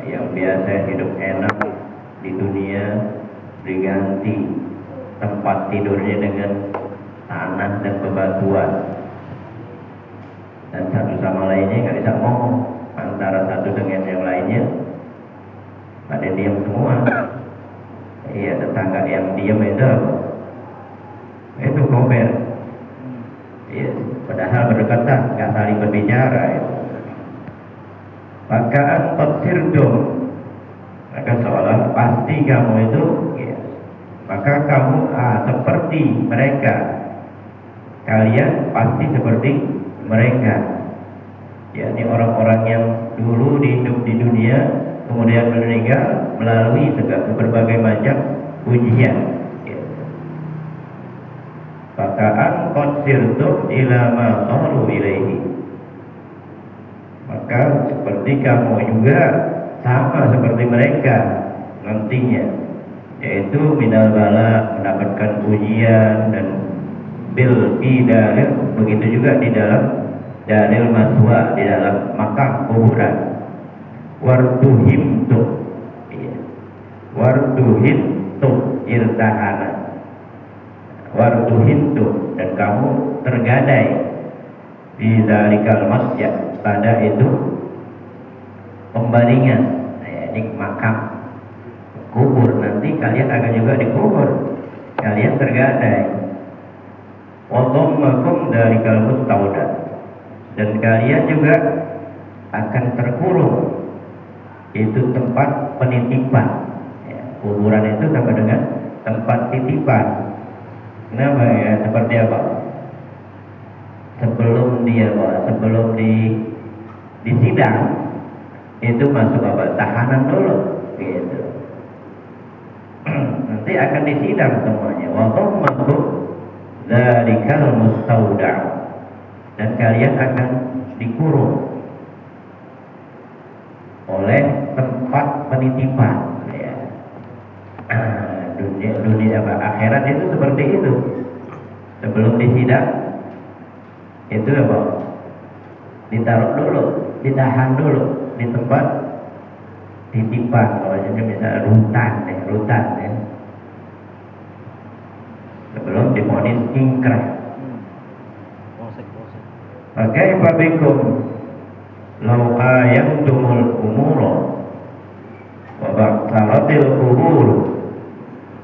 yang biasa hidup enak di dunia diganti tempat tidurnya dengan tanah dan bebatuan, dan satu sama lainnya nggak bisa ngomong, antara satu dengan yang lainnya pada diam semua. Iya, tetangga yang diam itu kober. Iya, padahal berdekatan, nggak saling berbicara. Bahkan tatsirtum, maka seolah pasti kamu itu, ya, maka kamu seperti mereka, kalian pasti seperti mereka. Yakni orang-orang yang dulu hidup di dunia kemudian meninggal melalui berbagai macam ujian. Fakaan qadsirtum ila ma saru ilaihi, maka seperti kamu juga sama seperti mereka nantinya, yaitu minal bala, mendapatkan ujian, dan bil dalil, begitu juga di dalam dalil maswa, di dalam makam kuburan. Warduhimtu, warduhimtu irtahana, warduhimtu, dan kamu tergadai di zalikal masjid, pada itu pembaringan, ini makam kubur, nanti kalian akan juga dikubur, kalian tergadai. Wadhammakum zalikal mustauda, dan kalian juga akan terkurung, itu tempat penitipan. Kuburan itu sama dengan tempat titipan. Kenapa ya? Seperti apa? Sebelum disidang itu masuk apa? Tahanan dulu, gitu. Nanti akan disidang semuanya. Wa dhammakum dzalikal mustauda, dan kalian akan dikurung oleh tempat penitipan. Dunia akhirat itu seperti itu. Sebelum disidang itu apa? Ditaruh dulu, ditahan dulu di tempat titipan. Kalau jadi misalnya rutan ya. Sebelum divonis ingkrah. Kaifa bikum law ayantumul umura wa ba'talatil qubur,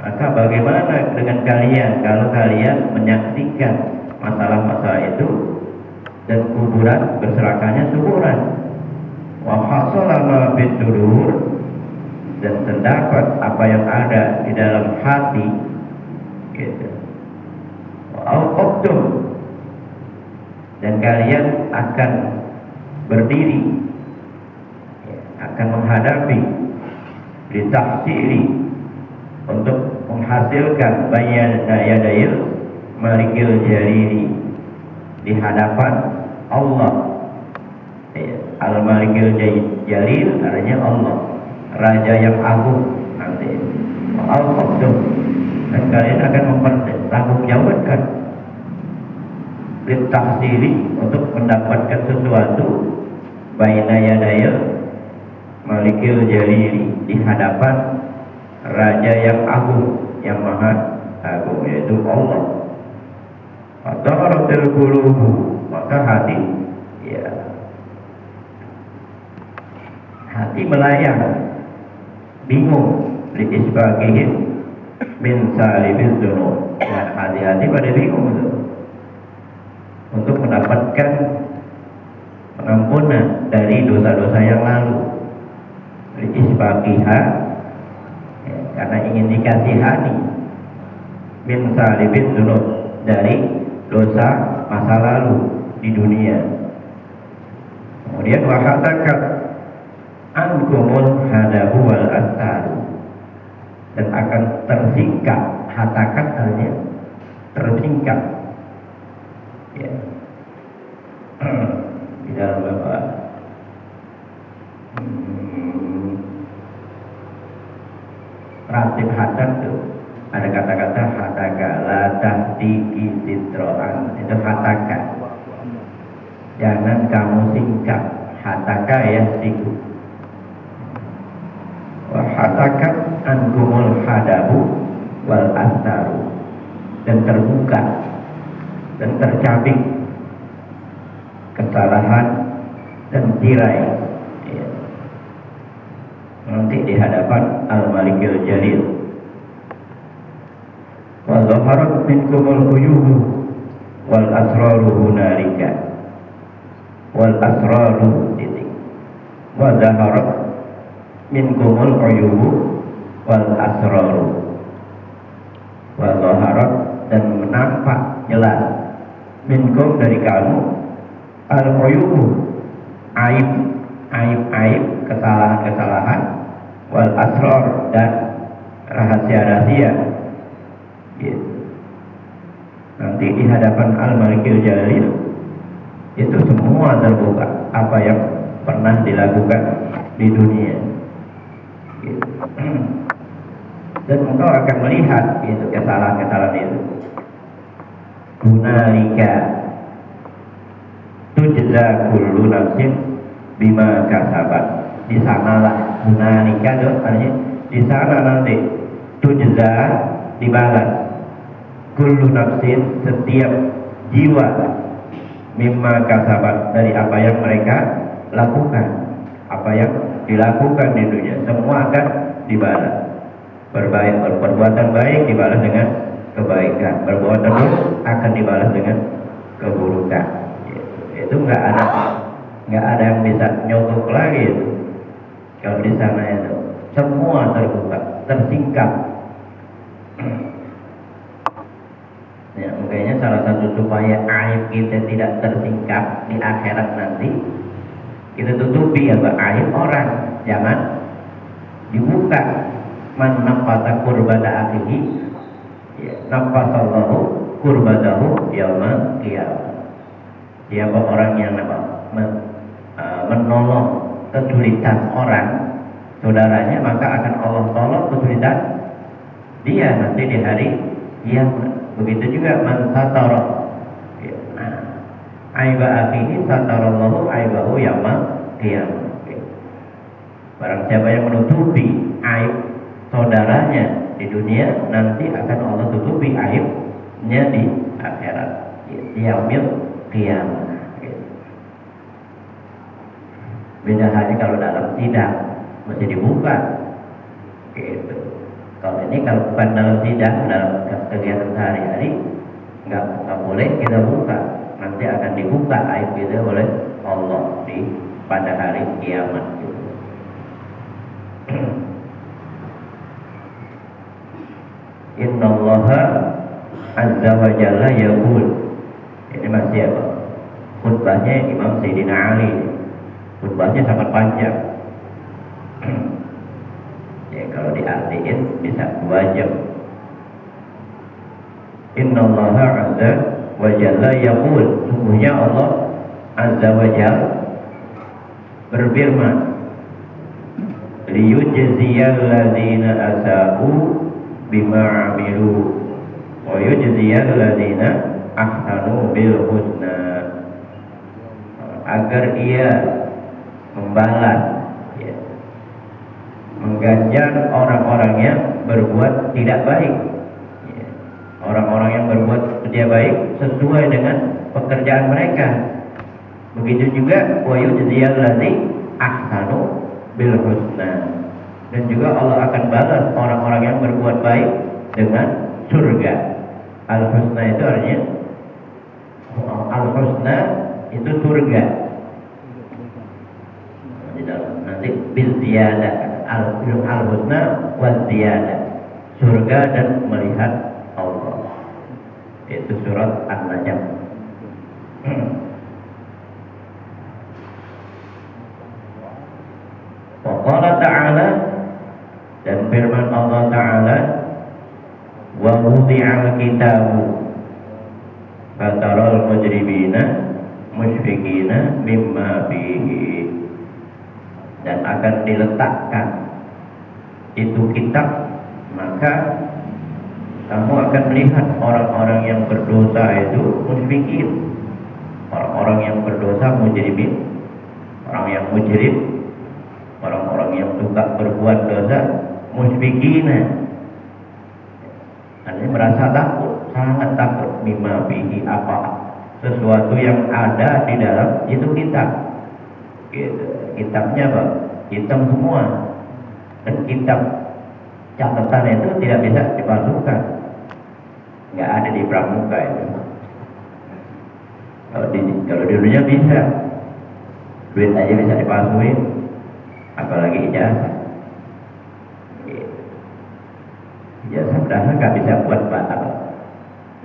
maka bagaimana dengan kalian kalau kalian menyaksikan masalah-masalah itu dan kuburan berserakannya suburan, wa hasala ma bidudur, dan terdapat apa yang ada di dalam hati, gitu. Wa awqaftum, dan kalian akan berdiri, akan menghadapi ditahsili, untuk menghasilkan bayana yadail malikil jalili, di hadapan Allah. Al-Malikil Jalil artinya Allah, Raja yang agung nanti. Al-Qadum, dan kalian akan mempertanggungjawabkan ditahsili, untuk mendapatkan sesuatu bayna yadail Malikil Jalili, di hadapan Raja yang agung, yang maha agung, yaitu Allah. Fataratil qulubu, maka hati melayang, bingung, liisbagihim min salibil dzunub, hati-hati pada bingung itu, untuk mendapatkan pengampunan dari dosa-dosa yang lalu. Liisbagiha, karena ingin dikasihani, min salibid dzunub, dari dosa masa lalu di dunia. Kemudian wahatakat ankumul hadahu wal astaru, dan akan tersingkap, hatakat artinya tersingkap, ya. Di dalam apa? Ratib hadat itu ada kata-kata hataka la tahtiki sitroan, itu hataka, jangan kamu singkap, hataka ya siku, hasakat ankumul hadabu wal astaru, dan terbuka dan tercabik kesalahan dan tirai, ya, nanti di hadapan Al-Malikil Jalil. Wa zaharat minkumul uyubu wal asraru hunalika, wal asraru titik, wa zaharat minkumul uyubu wal asraru, wa zaharat, dan nampak jelas, minkum dari kamu, al uyubu aib, kesalahan-kesalahan, wal asrar, dan rahasia-rahasia, gitu. Nanti di hadapan Al-Malikil Jalil itu semua terbuka, apa yang pernah dilakukan di dunia, gitu. Dan engkau akan melihat itu kesalahan-kesalahan itu. Hunalika tujza kullu nafsin bima kasabat. Di sanalah, hunalika itu artinya di sana nanti, tujza, dibalas, kullu nafsin, setiap jiwa, mimma kasabat, dari apa yang mereka lakukan, apa yang dilakukan di dunia, semua akan dibalas. Perbuatan baik dibalas dengan kebaikan, perbuatan buruk akan dibalas dengan keburukan. Itu nggak ada yang bisa nyogok lagi itu. Kalau di sana itu semua terbuka, tersingkap. Ya, makanya salah satu supaya aib kita tidak tersingkap di akhirat nanti, kita tutupi apa aib orang, jangan dibuka. Man nafasa kurbata akhihi, ya, nafasallahu kurbatahu yaumil qiyamah. Siapa orang yang menolong kesulitan orang saudaranya, maka akan Allah tolong kesulitan dia nanti di hari kiamat. Begitu juga man satara, ya, aiba akhihi satarallahu aibahu yaumil qiyamah. Barang siapa yang menutupi aib saudaranya di dunia, nanti akan Allah tutupi aibnya di akhirat, yaumil qiyamah. Beda halnya kalau dalam sidang mesti dibuka, gitu. Kalau ini kalau bukan dalam sidang, dalam kegiatan sehari-hari, nggak boleh kita buka. Nanti akan dibuka aib kita oleh Allah pada hari kiamat, gitu. Innallaha azza wa jalla yaqul. Ini masih apa? Khutbahnya Imam Sayyidina Ali. Khutbahnya sangat panjang. Ya, kalau diartiin bisa 2 jam. Innallaha azza wa jalla yaqul. Sungguhnya Allah azza wa jalla berfirman, liyujziyal ladzina asa'u bima amilu wa yujziyal ladzina ahsanu bil husna, agar ia membalas, ya, mengganjar orang-orang yang berbuat tidak baik, ya, orang-orang yang berbuat tidak baik sesuai dengan pekerjaan mereka. Begitu juga wa yujziyal ladzina ahsanu bil husna, dan juga Allah akan balas orang-orang yang berbuat baik dengan surga. Al-husna itu artinya, al-husna itu surga. Nanti bil ziyada, al-husna wa ziyada, surga dan melihat Allah. Itu surat An-Najm. Wa qala ta'ala, dan firman Allah Ta'ala, wa wudi'al kitabu fataral mujrimina musyfiqina mimma fihi, dan akan diletakkan itu kitab, maka kamu akan melihat orang-orang yang berdosa itu musyfiqin, orang-orang yang berdosa mujrimin, orang yang mujrim, orang-orang yang suka berbuat dosa musbikina, artinya merasa takut, sangat takut, mimma bihi, apa sesuatu yang ada di dalam itu kitab. Gitu. Kitabnya apa? Hitam semua, dan kitab catatan itu tidak bisa dipalsukan, nggak ada di pramuka itu. Kalau di dunia bisa, duit aja bisa dipalsuin, apalagi ijazah. Ijazah berasa nggak bisa buat batal,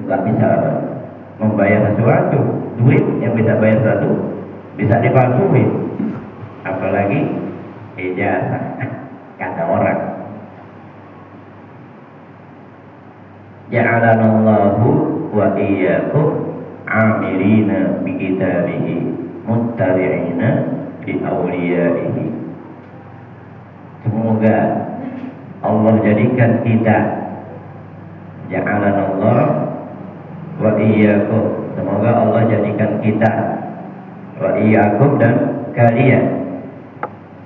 nggak bisa membayar sesuatu. Duit yang bisa bayar sesuatu bisa dipalsuin, apalagi ijazah. Kata orang, ja'alanallahu wa iyyakum amilina bi kitabihi muttabi'ina bi awliyaihi. Semoga Allah jadikan kita, ja'alanallah wa iyyakum, semoga Allah jadikan kita, wa iyyakum, dan kalian,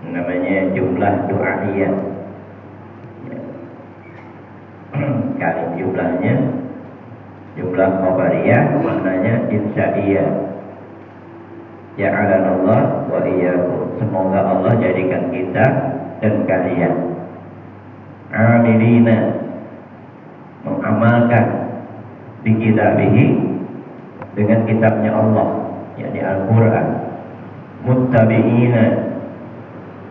namanya jumlah du'a'iyah. Kali jumlahnya jumlah khabariyah, maknanya insya'iyah. Ja'alanallah wa iyyakum, semoga Allah jadikan kita dan kalian amilina, mengamalkan bi kitabihi, dengan kitabnya Allah, yakni Al-Quran, muttabi'ina,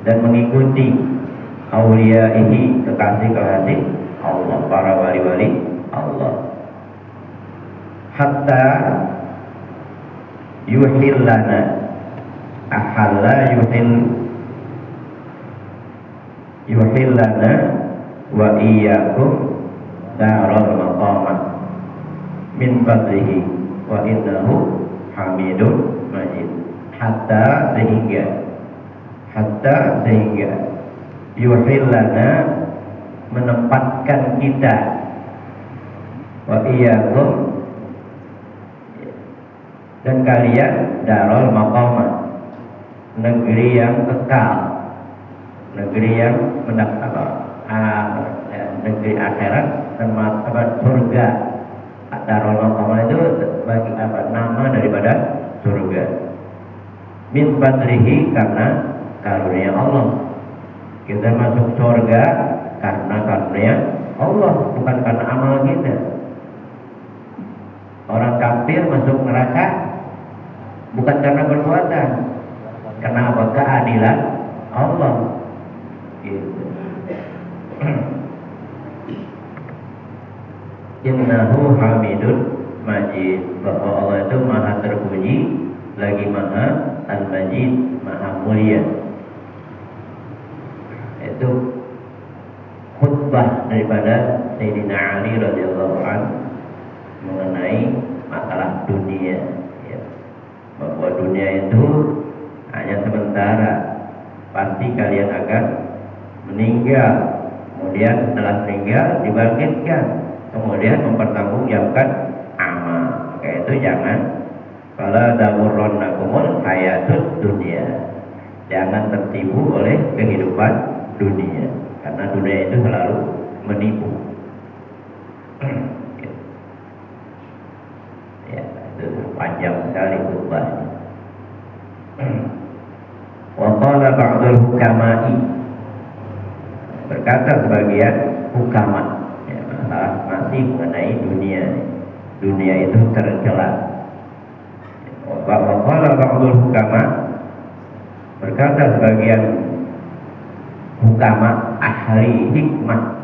dan mengikuti awliyaihi, kekasih-kekasih Allah, para wali-wali Allah, hatta yuhillana, ahalla yuhillana wa iyyakum darul maqamah min fadlihi wa innahu hamidun majid. Hatta sehingga yuhillana, menempatkan kita, wa iyyakum, dan kalian, darul maqamah, negeri yang kekal, negeri yang negeri akhirat, tempat surga. Darul maqamah itu bagi nama daripada surga. Min fadlihi, karena karunia Allah. Kita masuk surga karena karunia Allah, bukan karena amal kita. Orang kafir masuk neraka bukan karena perbuatan, karena apa? Keadilan Allah. Gitu. Innahu hamidun majid, bahwa Allah itu maha terpuji, lagi maha al-majid, maha mulia. Itu khutbah daripada Sayyidina Ali radhiyallahu anhu mengenai masalah dunia, ya. Bahwa dunia itu hanya sementara, pasti kalian akan meninggal, kemudian setelah meninggal dibangkitkan, kemudian mempertanggungjawabkan amal. Maka itu jangan fala dawurrannakumul hayatud dunia, jangan tertipu oleh kehidupan dunia, karena dunia itu selalu menipu. Ya, itu panjang sekali khutbahnya. Wa qala ba'dul hukama'i, berkata sebagian hukama, ya, masih mengenai dunia. Dunia itu tercela. Wa qala ba'dul hukama, berkata sebagian hukama, ahli hikmah,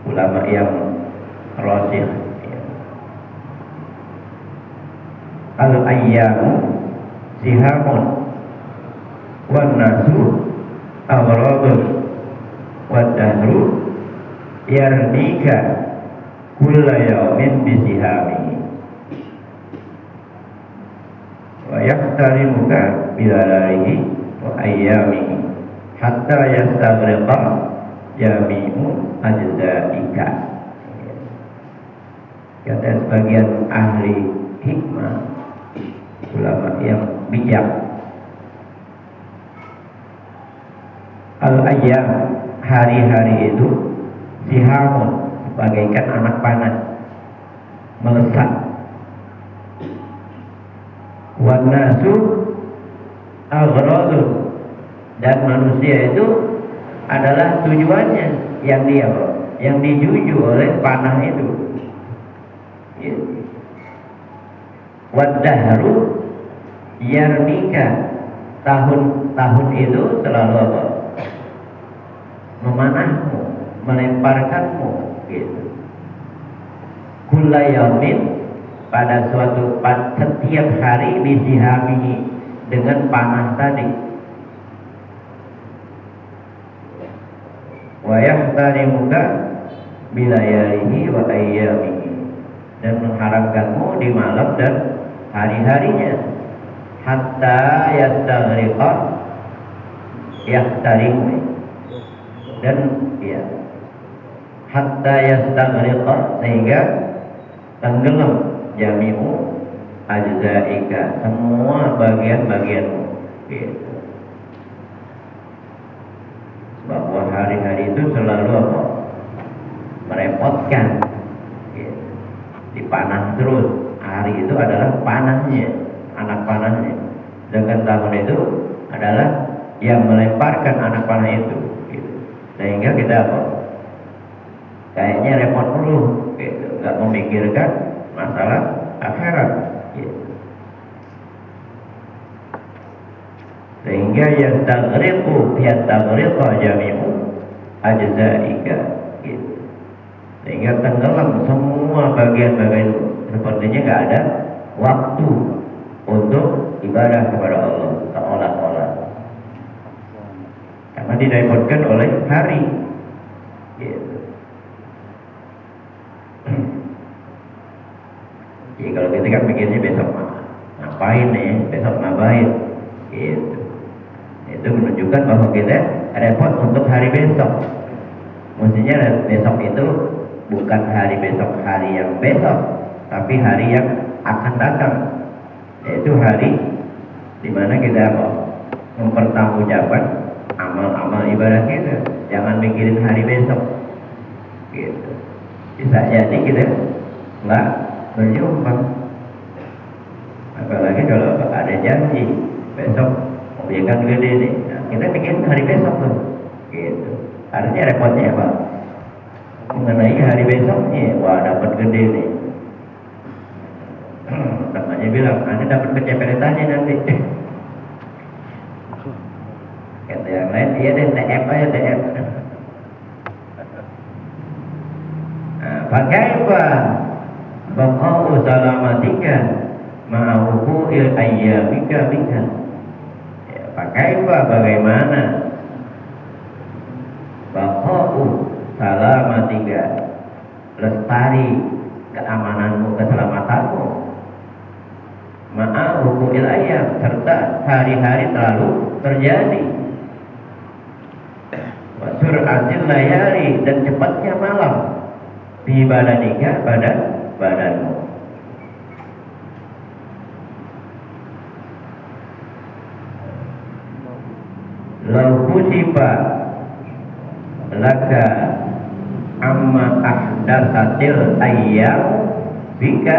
ulama yang rasyih, ya. Al-ayyamu sihamun wan nasu awradun wad dahru yarnika kulla yawmin bisihami wa yahtarimuka bilalarihi wa ayyamihi hatta yastaghriqa jami'u ajza'ika. Kata sebagian ahli hikmah, ulama yang bijak, al-ayyam, hari-hari itu sihamun, bagaikan anak panah melesat. Wan nasu aghradu, dan manusia itu adalah tujuannya yang dituju oleh panah itu. Wadahru yarnika, tahun itu selalu apa? Memanahmu, melemparkanmu gitu. Kulla yaumin, pada setiap hari bisihamihi, dengan panah tadi. Wa yahtarimuka bilayalihi wa ayyamihi, dan mengharapkanmu di malam dan hari-harinya. Hatta yastaghriqa yahtarimu, dan ya, hatta yastaghriqa, sehingga tenggelam jami'u ajza'ika, semua bagian-bagianmu gitu. Bahwa hari-hari itu selalu apa? Merepotkan gitu. Dipanah terus. Hari itu adalah panahnya, anak panahnya. Sedangkan tahun itu adalah yang melemparkan anak panah itu gitu. Sehingga kita apa? Kayaknya repot dulu gitu. Gak memikirkan masalah akhirat gitu. Sehingga yastaghriqu jami'u ajza'ika gitu. Sehingga tenggelam semua bagian-bagian, sepertinya gak ada waktu untuk ibadah kepada Allah, seolah-olah, karena direpotkan oleh hari gitu. Jadi kalau kita kan pikirnya besok ngapain nih, besok ngapain gitu. Itu menunjukkan bahwa kita repot untuk hari besok. Mestinya besok itu bukan hari besok, hari yang besok, tapi hari yang akan datang, yaitu hari dimana kita mempertanggungjawabkan amal-amal ibadah kita. Jangan mikirin hari besok gitu. Bisa jadi kita nggak berjumpa, apalagi kalau ada janji besok mobilkan gede nih. Nah, kita bikin hari besok tuh gitu. Artinya repotnya apa? Mengenai hari besoknya, wah dapat gede nih. Namanya bilang, Anda dapat keceperetannya nanti. Kata yang lain, iya deh, TF aja, TF. Pakai apa? Baqa'u salamatika ma'awuku'il ayyamika bika. Pakai apa? Bagaimana? Baqa'u salamatika, lestari keamananmu, keselamatanmu, ma'awuku'il ayyam, serta hari-hari terlalu terjadi. Wa sur'atil layali, dan cepatnya malam. Di badanika, pada badanmu. Lau kusifa laka amma ahdatsatil ayyam bika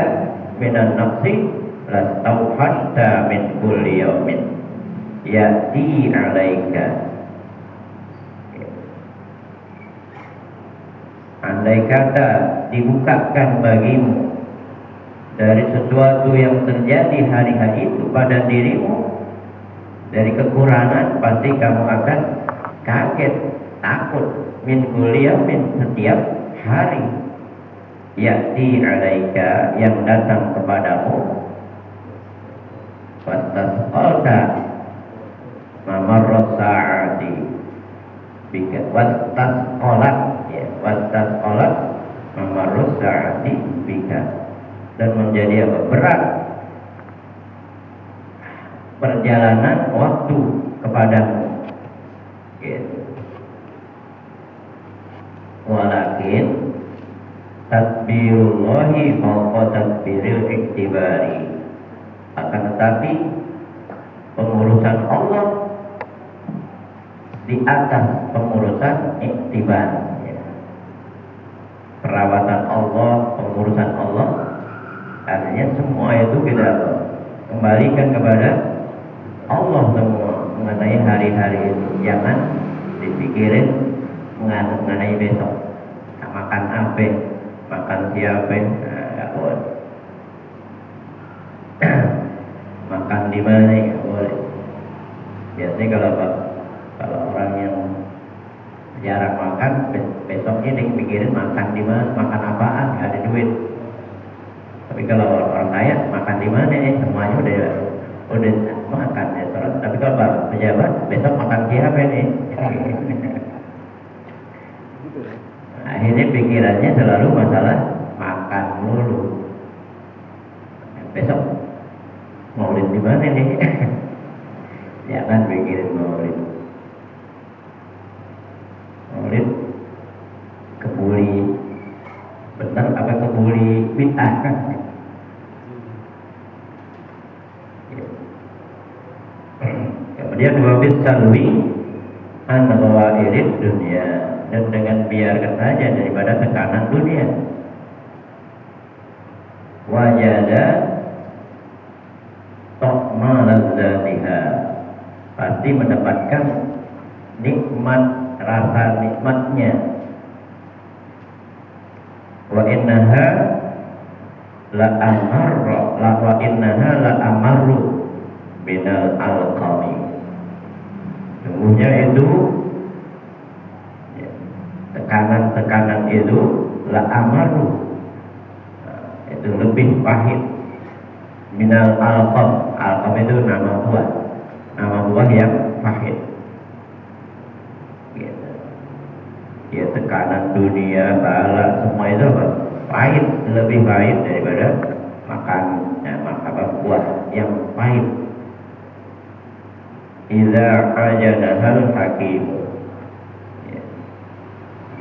minan nafsi lastauhasta min kulli yaumin yati alaika. Andai kata dibukakan bagimu dari sesuatu yang terjadi hari-hari itu pada dirimu, dari kekurangan, pasti kamu akan kaget, takut, min kulli yaumin, setiap hari, yati alaika, yang datang kepadamu, wastasqalta mamarras sa'ati bika, wastasqalat, ya, wastasqalat mamarras sa'ati bika, dan menjadi apa? Berat perjalanan waktu kepadamu gitu. Walakin tadbirullahi fawqa tadbiril iktibari, akan tetapi pengurusan Allah di atas pengurusan iktibar ya. pengurusan Allah. Artinya semua itu kita kembalikan kepada Allah semua mengenai hari-hari itu. Jangan dipikirin mengenai besok. Makan apa, makan siapa, nggak boleh. Makan di mana nggak boleh. Biasanya kalau orang yang jarang makan, besoknya dia pikirin makan di mana, makan apaan, nggak ada duit. Tapi kalau orang kaya makan di mana semuanya udah makan ya. Tapi kalau pejabat besok makan siapa nih? Akhirnya pikirannya selalu masalah makan mulu. Besok maulid di mana nih? Jangan pikirin maulid. Maulid kebuli benar apa kebuli bid'ah? Kemudian dua salwi an ghawairid dunia, dan dengan biarkan saja daripada tekanan dunia. Wajada tokma lazzatiha, pasti mendapatkan nikmat, rasa nikmatnya. Wa innaha la amaru binal alqami, sungguhnya itu tekanan itu la amaru, itu lebih pahit minal alqam. Alqam itu nama buah yang pahit. Gitu. Ya, tekanan dunia, bala, semua itu apa? Pahit, lebih pahit daripada makan buah yang pahit. Iza ajanahal hakim, ya.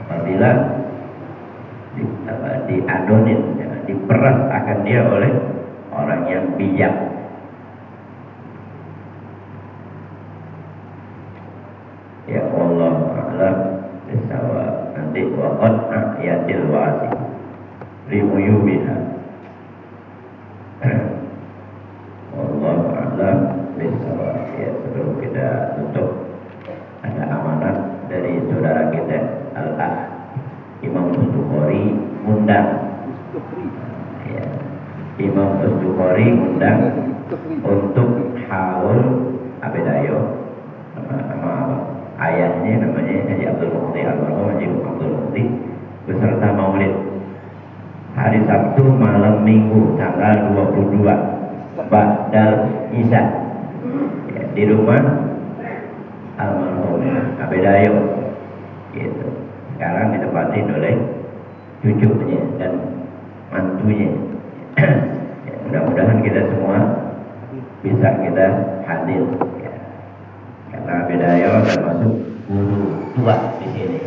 Apabila diadonin, ya, diperas akan dia oleh orang yang bijak. Ya Allah a'lam bisawab. Nanti waqad ayatil wasi limuyubiha. Allah a'lam bisawab. Ya, sebelum kita tutup, ada amanat dari saudara kita Al-Ah Imam Bukhari undang. Ya, Imam Bukhari undang untuk haul abedayo sama ayahnya, namanya Haji Abdul Mukhti, almarhum Haji Abdul Mukhti, beserta maulid hari Sabtu malam Minggu tanggal 22 Ba'dal Isya, ya, di rumah almarhum Abedayo gitu. Sekarang ditempati oleh cucunya dan mantunya. Ya, mudah-mudahan kita semua bisa kita hadir, ya. Karena Abedayo termasuk guru tua di sini.